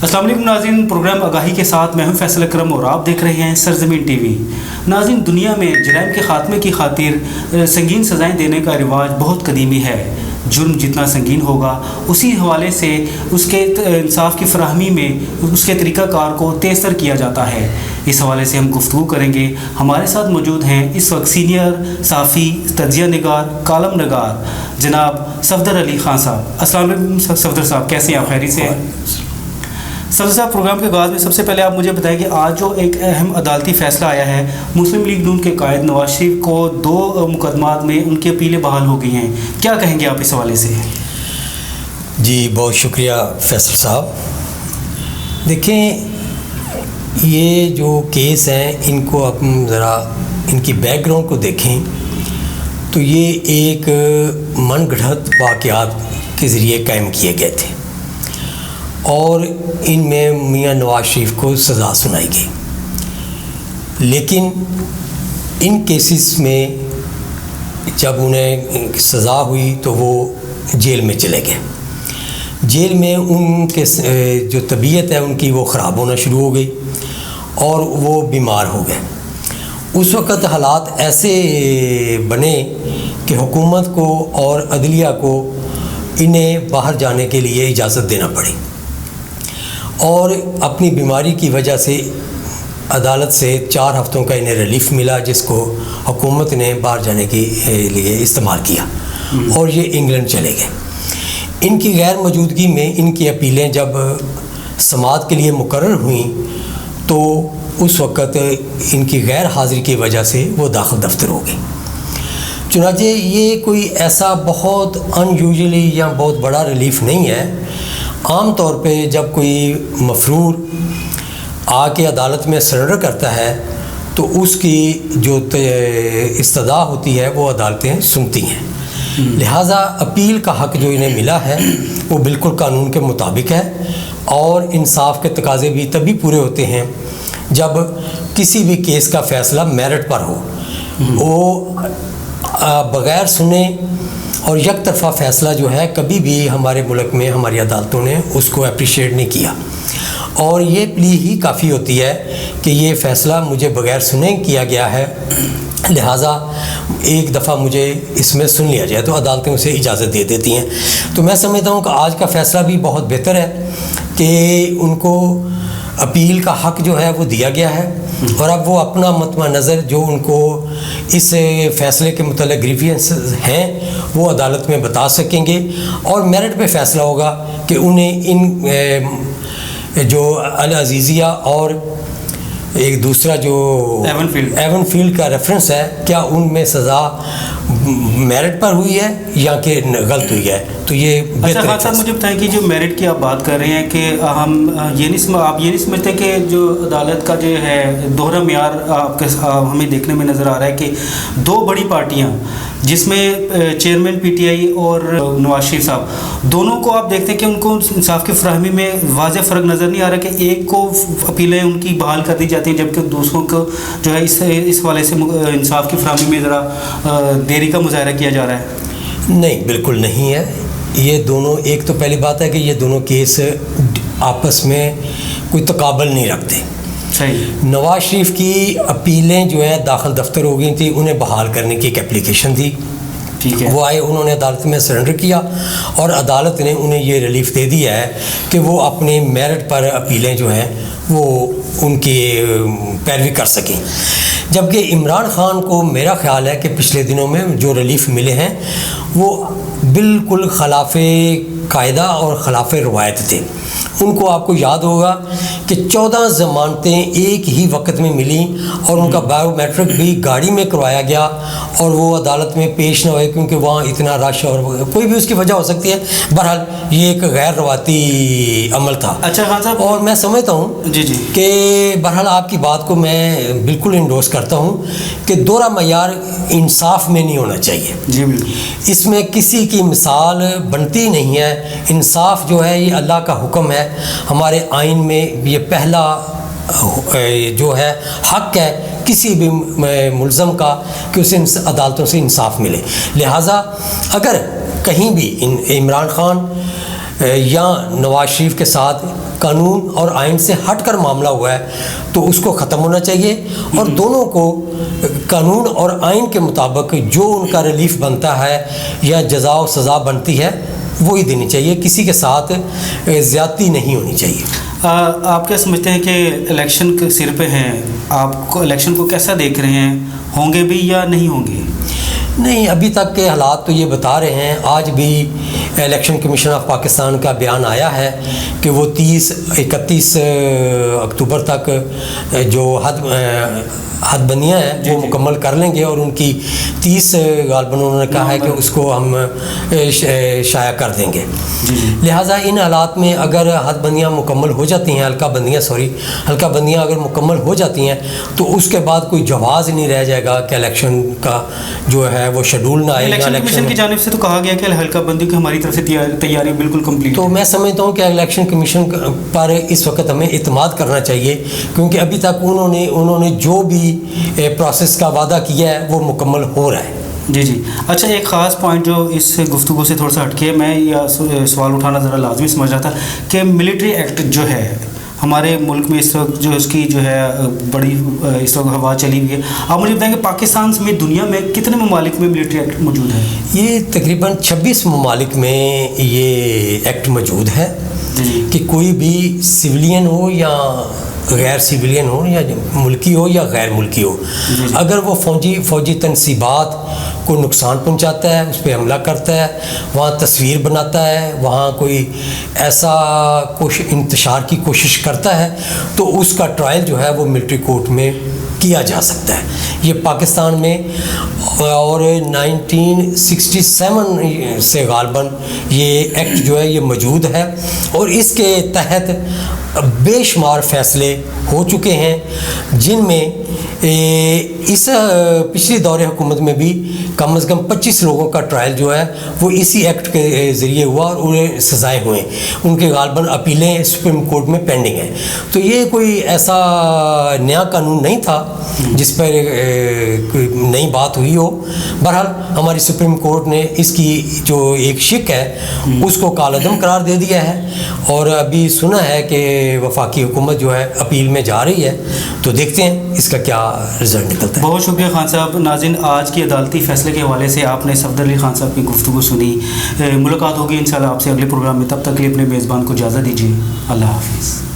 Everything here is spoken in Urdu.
السلام علیکم ناظرین، پروگرام آگاہی کے ساتھ میں ہوں فیصل اکرم اور آپ دیکھ رہے ہیں سرزمین ٹی وی۔ ناظرین، دنیا میں جرائم کے خاتمے کی خاطر سنگین سزائیں دینے کا رواج بہت قدیمی ہے۔ جرم جتنا سنگین ہوگا اسی حوالے سے اس کے انصاف کی فراہمی میں اس کے طریقہ کار کو تیز تر کیا جاتا ہے۔ اس حوالے سے ہم گفتگو کریں گے۔ ہمارے ساتھ موجود ہیں اس وقت سینئر صحافی، تجزیہ نگار، کالم نگار جناب صفدر علی خان صاحب۔ السلام علیکم صفدر صاحب، کیسے ہیں آپ؟ خیریت سے؟ صفدر صاحب، پروگرام کے بعد میں سب سے پہلے آپ مجھے بتائیں کہ آج جو ایک اہم عدالتی فیصلہ آیا ہے، مسلم لیگ نون کے قائد نواز شریف کو 2 مقدمات میں ان کی اپیلیں بحال ہو گئی ہیں، کیا کہیں گے آپ اس حوالے سے؟ جی بہت شکریہ فیصل صاحب۔ دیکھیں، یہ جو کیس ہیں ان کو آپ ذرا ان کی بیک گراؤنڈ کو دیکھیں تو یہ ایک من گھڑت واقعات کے ذریعے قائم کیے گئے تھے اور ان میں میاں نواز شریف کو سزا سنائی گئی، لیکن ان کیسز میں جب انہیں سزا ہوئی تو وہ جیل میں چلے گئے۔ جیل میں ان کے جو طبیعت ہے ان کی وہ خراب ہونا شروع ہو گئی اور وہ بیمار ہو گئے۔ اس وقت حالات ایسے بنے کہ حکومت کو اور عدلیہ کو انہیں باہر جانے کے لیے اجازت دینا پڑی، اور اپنی بیماری کی وجہ سے عدالت سے 4 ہفتوں کا انہیں ریلیف ملا، جس کو حکومت نے باہر جانے کے لیے استعمال کیا اور یہ انگلینڈ چلے گئے۔ ان کی غیر موجودگی میں ان کی اپیلیں جب سماعت کے لیے مقرر ہوئیں تو اس وقت ان کی غیر حاضری کی وجہ سے وہ داخل دفتر ہو گئی۔ چنانچہ یہ کوئی ایسا بہت ان یوزلی یا بہت بڑا ریلیف نہیں ہے۔ عام طور پہ جب کوئی مفرور آ کے عدالت میں سرنڈر کرتا ہے تو اس کی جو استدعا ہوتی ہے وہ عدالتیں سنتی ہیں، لہٰذا اپیل کا حق جو انہیں ملا ہے وہ بالکل قانون کے مطابق ہے، اور انصاف کے تقاضے بھی تبھی پورے ہوتے ہیں جب کسی بھی کیس کا فیصلہ میرٹ پر ہو۔ وہ بغیر سنے اور یک طرفہ فیصلہ جو ہے کبھی بھی ہمارے ملک میں ہماری عدالتوں نے اس کو اپریشیٹ نہیں کیا، اور یہ پلی ہی کافی ہوتی ہے کہ یہ فیصلہ مجھے بغیر سنے کیا گیا ہے، لہٰذا ایک دفعہ مجھے اس میں سن لیا جائے، تو عدالتیں اسے اجازت دے دیتی ہیں۔ تو میں سمجھتا ہوں کہ آج کا فیصلہ بھی بہت بہتر ہے کہ ان کو اپیل کا حق جو ہے وہ دیا گیا ہے، اور اب وہ اپنا مطمع نظر جو ان کو اس فیصلے کے متعلق گریوینسز ہیں وہ عدالت میں بتا سکیں گے، اور میرٹ پہ فیصلہ ہوگا کہ انہیں ان جو العزیزیہ اور ایک دوسرا جو ایون فیلڈ کا ریفرنس ہے، کیا ان میں سزا میرٹ پر ہوئی ہے یا کہ غلط ہوئی ہے۔ تو یہ اچھا خان صاحب، مجھے بتائیں کہ جو میرٹ کی آپ بات کر رہے ہیں کہ آپ یہ نہیں سمجھتے کہ جو عدالت کا جو ہے دوہرا معیار ہمیں دیکھنے میں نظر آ رہا ہے کہ 2 بڑی پارٹیاں جس میں چیئرمین پی ٹی آئی اور نواز شریف صاحب، دونوں کو آپ دیکھتے ہیں کہ ان کو انصاف کی فراہمی میں واضح فرق نظر نہیں آ رہا کہ ایک کو اپیلیں ان کی بحال کر دی جاتی ہیں جبکہ دوسروں کو جو ہے اس حوالے سے انصاف کی فراہمی میں ذرا دیری کا مظاہرہ کیا جا رہا ہے۔ نہیں، بالکل نہیں ہے۔ یہ دونوں، ایک تو پہلی بات ہے کہ یہ دونوں کیس آپس میں کوئی تقابل نہیں رکھتے۔ صحیح۔ نواز شریف کی اپیلیں جو ہے داخل دفتر ہو گئی تھیں، انہیں بحال کرنے کی ایک اپلیکیشن تھی، ٹھیک ہے، وہ آئے، انہوں نے عدالت میں سرنڈر کیا اور عدالت نے انہیں یہ ریلیف دے دیا ہے کہ وہ اپنے میرٹ پر اپیلیں جو ہیں وہ ان کی پیروی کر سکیں۔ جبکہ عمران خان کو میرا خیال ہے کہ پچھلے دنوں میں جو ریلیف ملے ہیں وہ بالکل خلاف قاعدہ اور خلاف روایت تھے۔ ان کو آپ کو یاد ہوگا کہ 14 ضمانتیں ایک ہی وقت میں ملیں اور ان کا بایو میٹرک بھی گاڑی میں کروایا گیا اور وہ عدالت میں پیش نہ ہوئے کیونکہ وہاں اتنا رش اور کوئی بھی اس کی وجہ ہو سکتی ہے۔ بہرحال یہ ایک غیر روایتی عمل تھا۔ اچھا خان صاحب، اور میں سمجھتا ہوں جی کہ بہرحال آپ کی بات کو میں بالکل انڈورس کرتا ہوں کہ دوہرا معیار انصاف میں نہیں ہونا چاہیے۔ جی بالکل، اس میں کسی کی مثال بنتی نہیں ہے۔ انصاف جو ہے یہ اللہ کا حکم ہے، ہمارے آئین میں یہ پہلا جو ہے حق ہے کسی بھی ملزم کا کہ اسے عدالتوں سے انصاف ملے۔ لہٰذا اگر کہیں بھی عمران خان یا نواز شریف کے ساتھ قانون اور آئین سے ہٹ کر معاملہ ہوا ہے تو اس کو ختم ہونا چاہیے، اور دونوں کو قانون اور آئین کے مطابق جو ان کا ریلیف بنتا ہے یا جزا و سزا بنتی ہے وہی دینی چاہیے، کسی کے ساتھ زیادتی نہیں ہونی چاہیے۔ آپ کیا سمجھتے ہیں کہ الیکشن کے سر پہ ہیں، آپ کو الیکشن کو کیسا دیکھ رہے ہیں، ہوں گے بھی یا نہیں ہوں گے؟ نہیں، ابھی تک کے حالات تو یہ بتا رہے ہیں، آج بھی الیکشن کمیشن آف پاکستان کا بیان آیا ہے کہ وہ 31 اکتوبر تک جو حد بندیاں ہیں وہ مکمل کر لیں گے، اور ان کی 30 غالباً انہوں نے کہا ہے کہ اس کو ہم شائع کر دیں گے۔ لہٰذا ان حالات میں اگر حد بندیاں مکمل ہو جاتی ہیں، حلقہ بندیاں اگر مکمل ہو جاتی ہیں تو اس کے بعد کوئی جواز نہیں رہ جائے گا کہ الیکشن کا جو ہے وہ شیڈول نہ آئے گا۔ الیکشن کمیشن کی جانب سے تو کہا گیا کہ حلقہ بندی کی ہماری طرف سے تیاری بالکل کمپلیٹ، تو میں سمجھتا ہوں کہ الیکشن کمیشن پر اس وقت ہمیں اعتماد کرنا چاہیے، کیونکہ ابھی تک انہوں نے جو بھی پروسیس کا وعدہ کیا ہے وہ مکمل ہو رہا ہے۔ جی اچھا، ایک خاص پوائنٹ جو اس گفتگو سے تھوڑا سا ہٹ کے میں یہ سوال اٹھانا ذرا لازمی سمجھ رہا تھا کہ ملٹری ایکٹ جو ہے ہمارے ملک میں اس وقت جو اس کی جو ہے بڑی اس وقت ہوا چلی ہوئی ہے، آپ مجھے بتائیں کہ پاکستان سمیت دنیا میں کتنے ممالک میں ملٹری ایکٹ موجود ہے؟ یہ تقریباً 26 ممالک میں یہ ایکٹ موجود ہے کہ کوئی بھی سویلین ہو یا غیر سویلین ہو یا ملکی ہو یا غیر ملکی ہو، اگر وہ فوجی تنصیبات کو نقصان پہنچاتا ہے، اس پہ حملہ کرتا ہے، وہاں تصویر بناتا ہے، وہاں کوئی ایسا انتشار کی کوشش کرتا ہے تو اس کا ٹرائل جو ہے وہ ملٹری کورٹ میں کیا جا سکتا ہے۔ یہ پاکستان میں اور 1967 سے غالباً یہ ایکٹ جو ہے یہ موجود ہے، اور اس کے تحت بے شمار فیصلے ہو چکے ہیں، جن میں اس پچھلی دور حکومت میں بھی کم از کم 25 لوگوں کا ٹرائل جو ہے وہ اسی ایکٹ کے ذریعے ہوا اور انہیں سزائیں ہوئیں، ان کے غالباً اپیلیں سپریم کورٹ میں پینڈنگ ہیں۔ تو یہ کوئی ایسا نیا قانون نہیں تھا جس پر کوئی نئی بات ہوئی ہو۔ بہرحال ہماری سپریم کورٹ نے اس کی جو ایک شک ہے اس کو کالعدم قرار دے دیا ہے، اور ابھی سنا ہے کہ وفاقی حکومت جو ہے اپیل میں جا رہی ہے، تو دیکھتے ہیں اس کا کیا رزلٹ نکلتا ہے۔ بہت شکریہ خان صاحب۔ ناظرین، آج کی عدالتی فیصلے کے حوالے سے آپ نے صفدر علی خان صاحب کی گفتگو سنی۔ ملاقات ہوگی انشاءاللہ آپ سے اگلے پروگرام میں، تب تک کے لیے اپنے میزبان کو اجازت دیجیے۔ اللہ حافظ۔